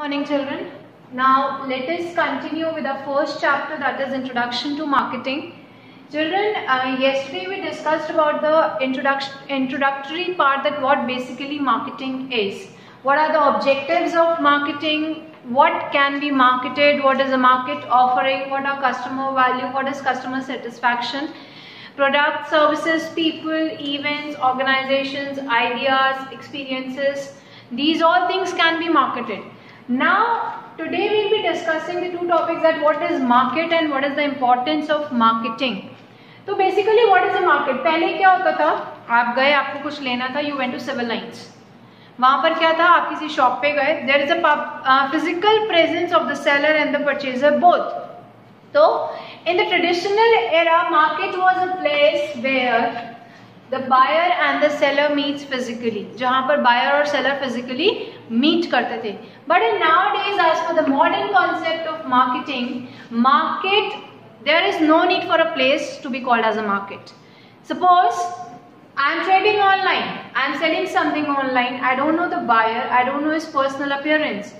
Morning children. Now let us continue with our first chapter, that is Introduction to Marketing. Children, yesterday we discussed about the introductory part, that what basically marketing is. What are the objectives of marketing? What can be marketed? What is the market offering? What are customer value? What is customer satisfaction? Product, services, people, events, organizations, ideas, experiences. These all things can be marketed. Now today we will be discussing the two topics, that what is market and what is the importance of marketing. तो basically what is a market? पहले क्या होता था, आप गए, आपको कुछ लेना था, you went to civil lines. वहाँ पर क्या था, आप किसी शॉप पे गए, there is a physical presence of the seller and the purchaser both. So in the traditional era, market was a place where the buyer and the seller meets physically, जहाँ पर buyer और seller physically meet करते थे. But in nowadays, as per the modern concept of marketing, there is no need for a place to be called as a market. Suppose I am trading online, I am selling something online, I don't know the buyer, I don't know his personal appearance,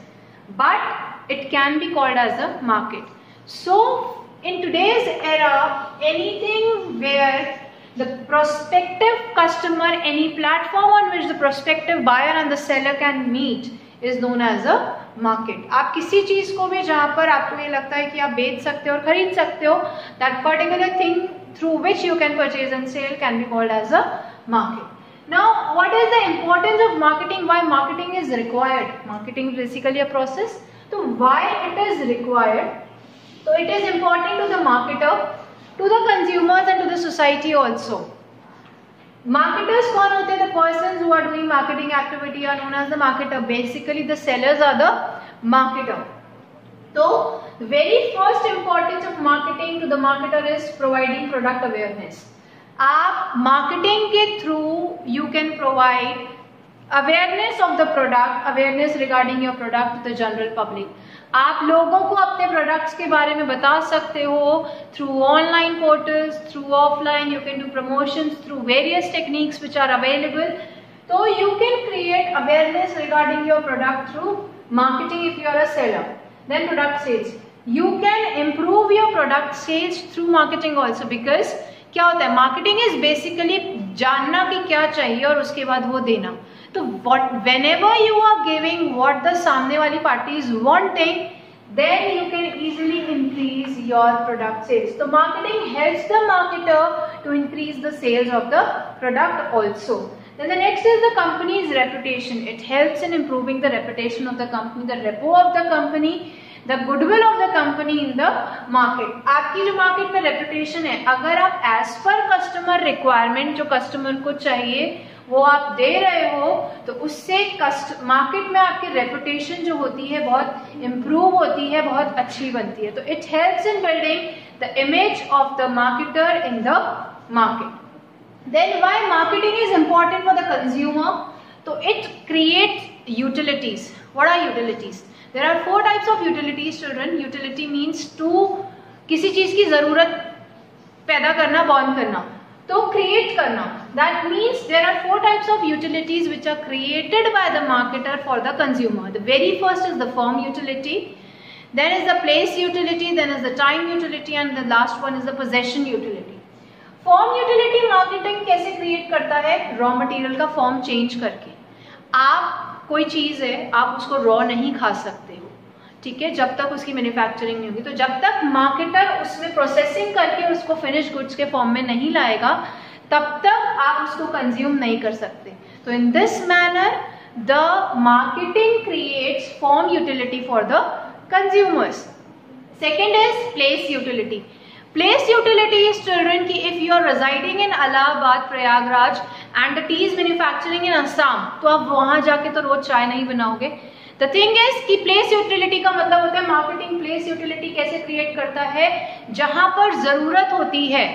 but it can be called as a market. So in today's era, anything where the prospective customer, any platform on which the prospective buyer and the seller can meet is known as a market. आप किसी चीज को भी जहाँ पर आपको ये लगता है कि आप बेच सकते हो और खरीद सकते हो, that particular thing through which you can purchase and sell can be called as a market. Now, what is the importance of marketing? Why marketing is required? Marketing is basically a process. So why it is required? So it is important to the marketer, to the consumers and to the society also. Marketers कौन होते हैं? The persons who are doing marketing activity are known as the marketer. Basically the sellers are the marketer. So the very first importance of marketing to the marketer is providing product awareness. आप marketing के through you can provide awareness of the product, awareness regarding your product to the general public. आप लोगों को अपने products के बारे में बता सकते हो through online portals, through offline, you can do promotions through various techniques which are available. तो you can create awareness regarding your product through marketing if you are a seller. Then product sales, you can improve your product sales through marketing also. Because क्या होता है, marketing is basically जानना कि क्या चाहिए और उसके बाद वो देना. तो whenever you are giving what the सामने वाली party is wanting, then you can easily increase your product sales. So marketing helps the marketer to increase the sales of the product also. Then the next is the company's reputation. It helps in improving the reputation of the company, the repo of the company, the goodwill of the company in the market. आपकी जो market में reputation है, अगर आप as per customer requirement जो customer को चाहिए वो आप दे रहे हो, तो उससे मार्केट में आपकी रेपुटेशन जो होती है बहुत इम्प्रूव होती है, बहुत अच्छी बनती है. तो it helps in building the image of the marketer in the market. Then why marketing is important for the consumer? तो it creates utilities. What are utilities? There are 4 types of utilities children. Utility means to किसी चीज की जरूरत पैदा करना, born करना, तो create करना. That means there are 4 types of utilities which are created by the marketer for the consumer. The very first is the form utility, then is the place utility, then is the time utility, and the last one is the possession utility. Form utility marketing कैसे create करता है? Raw material का form change करके. आप कोई चीज़ है, आप उसको raw नहीं खा सकते हो, ठीक है, जब तक उसकी मैन्युफैक्चरिंग नहीं होगी. तो जब तक मार्केटर उसमें प्रोसेसिंग करके उसको फिनिश गुड्स के फॉर्म में नहीं लाएगा, तब तक आप उसको कंज्यूम नहीं कर सकते. तो in this manner the marketing creates form utility for the consumers. Second is place utility. Place utility is children की if you are residing in Allahabad, Prayagraj and the tea is manufacturing in Assam, तो आप वहां जाके तो रोज चाय नहीं बनाओगे. द थिंग इज कि प्लेस यूटिलिटी का मतलब होता है मार्केटिंग प्लेस यूटिलिटी कैसे क्रिएट करता है? जहां पर जरूरत होती है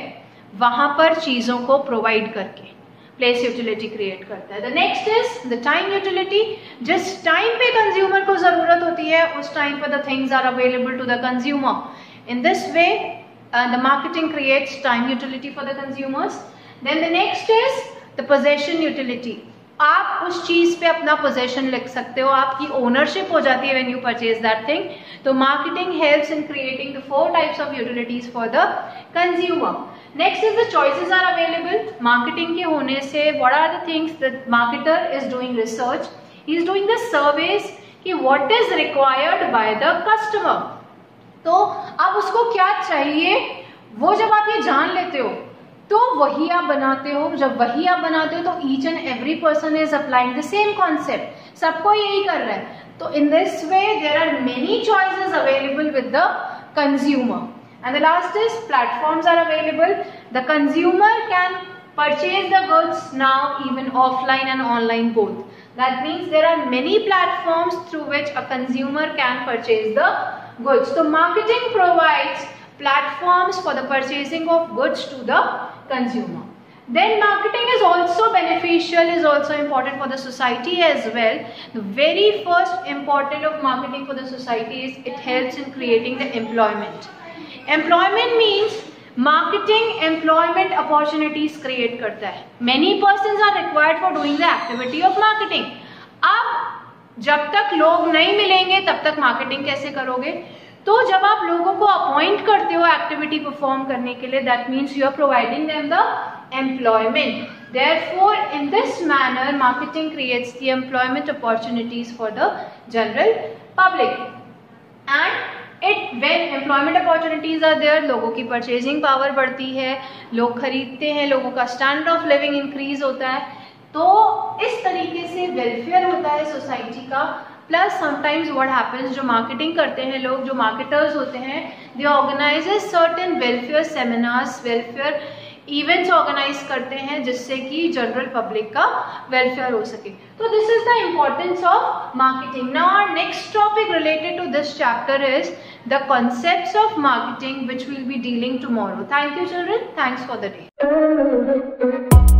वहां पर चीजों को प्रोवाइड करके प्लेस यूटिलिटी क्रिएट करता है. The next is the time utility. जिस टाइम पे कंज्यूमर को जरूरत होती है उस टाइम पर the things are available to the consumer. In this way the marketing creates time utility for the consumers. Then the next is the possession utility. आप उस चीज पे अपना पोजेशन लिख सकते हो, आपकी ओनरशिप हो जाती है when you purchase that thing. तो marketing helps in creating the 4 types of utilities for the consumer. Next is the choices are available. Marketing के होने से what are the things that marketer is doing research, he is doing the surveys कि what is required by the customer. तो अब उसको क्या चाहिए वो जब आप ये जान लेते हो तो वही आप बनाते हो। जब वही आप बनाते हो तो each and every person is applying the same concept, सबको यही कर रहा है। तो in this way there are many choices available with the consumer. And the last is platforms are available. The consumer can purchase the goods now even offline and online both. That means there are many platforms through which a consumer can purchase the goods. So marketing provides platforms for the purchasing of goods to the consumer. Then marketing is also beneficial, is also important for the society as well. The very first important of marketing for the society is it helps in creating the employment. Employment means marketing employment opportunities create करता है. Many persons are required for doing the activity of marketing. अब जब तक लोग नहीं मिलेंगे तब तक मार्केटिंग कैसे करोगे? तो जब आप लोगों को अपॉइंट करते हो एक्टिविटी परफॉर्म करने के लिए, that means you are providing them the employment. Therefore in this manner marketing creates the employment opportunities for the general public. And when employment opportunities are there, लोगों की परचेजिंग पावर बढ़ती है, लोग खरीदते हैं, लोगों का स्टैंडर्ड ऑफ लिविंग इंक्रीज होता है. तो इस तरीके से वेलफेयर होता है सोसाइटी का. प्लस समटाइम्स व्हाट हैपेंस, जो मार्केटिंग करते हैं लोग, जो मार्केटर्स होते हैं, they organises certain welfare seminars, welfare events organise करते हैं जिससे कि जनरल पब्लिक का वेलफेयर हो सके. तो this is the importance of marketing. Now our next topic related to this chapter is the concepts of marketing which will be dealing tomorrow. Thank you children, thanks for the day.